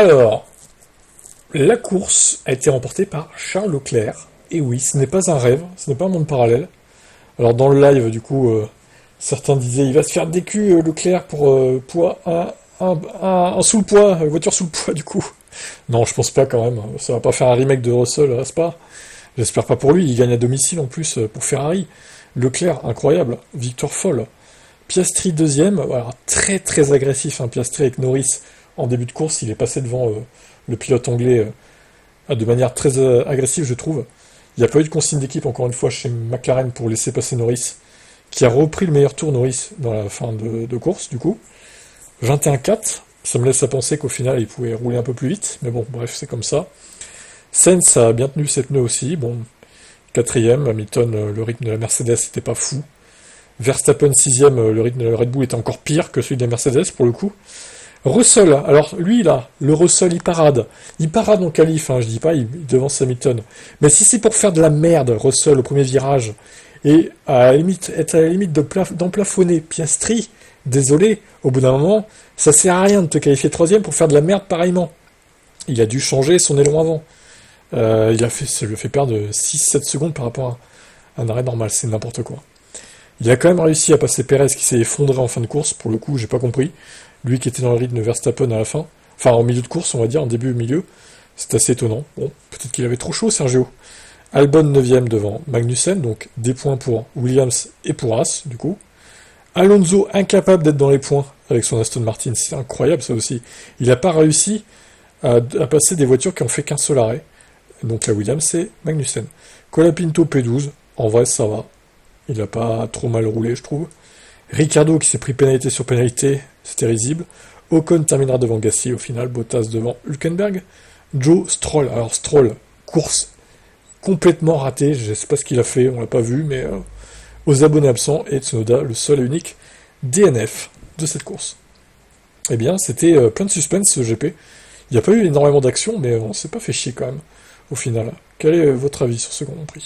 Alors, la course a été remportée par Charles Leclerc. Et oui, ce n'est pas un rêve, ce n'est pas un monde parallèle. Alors dans le live, du coup, certains disaient il va se faire des culs Leclerc pour poids, un sous le poids, voiture sous le poids du coup. Non, je pense pas quand même. Ça va pas faire un remake de Russell à Spa. J'espère pas pour lui. Il gagne à domicile en plus pour Ferrari. Leclerc, incroyable, victoire folle. Piastri deuxième, voilà, très très agressif. Hein, Piastri avec Norris en début de course, il est passé devant le pilote anglais de manière très agressive, je trouve. Il n'y a pas eu de consigne d'équipe, encore une fois, chez McLaren pour laisser passer Norris, qui a repris le meilleur tour, Norris, dans la fin de course, du coup. 21-4, ça me laisse à penser qu'au final, il pouvait rouler un peu plus vite, mais bon, bref, c'est comme ça. Sainz a bien tenu ses pneus aussi, bon, quatrième, Hamilton, le rythme de la Mercedes n'était pas fou. Verstappen sixième, le rythme de la Red Bull était encore pire que celui de la Mercedes, pour le coup. Russell, alors lui là, le Russell il parade en qualif, hein, je dis pas, il devance Hamilton. Mais si c'est pour faire de la merde, Russell au premier virage, et être à la limite d'emplafonner Piastri, désolé, au bout d'un moment, ça sert à rien de te qualifier troisième pour faire de la merde pareillement. Il a dû changer son aileron avant. Ça lui a fait perdre 6-7 secondes par rapport à un arrêt normal, c'est n'importe quoi. Il a quand même réussi à passer Perez qui s'est effondré en fin de course, pour le coup, j'ai pas compris. Lui qui était dans le rythme de Verstappen à la fin, enfin en milieu de course, on va dire, en début milieu, c'est assez étonnant. Bon, peut-être qu'il avait trop chaud, Sergio. Albon 9ème devant Magnussen, donc des points pour Williams et pour Haas, du coup. Alonso incapable d'être dans les points avec son Aston Martin, c'est incroyable ça aussi. Il n'a pas réussi à passer des voitures qui ont fait qu'un seul arrêt. Donc la Williams et Magnussen. Colapinto P12, en vrai ça va. Il n'a pas trop mal roulé, je trouve. Ricardo qui s'est pris pénalité sur pénalité, c'était risible. Ocon terminera devant Gasly au final, Bottas devant Hülkenberg. Joe Stroll, alors Stroll, course complètement ratée, je ne sais pas ce qu'il a fait, on l'a pas vu, mais aux abonnés absents, et Tsunoda, le seul et unique DNF de cette course. Eh bien, c'était plein de suspense ce GP. Il n'y a pas eu énormément d'action, mais on s'est pas fait chier quand même, au final. Quel est votre avis sur ce Grand Prix ?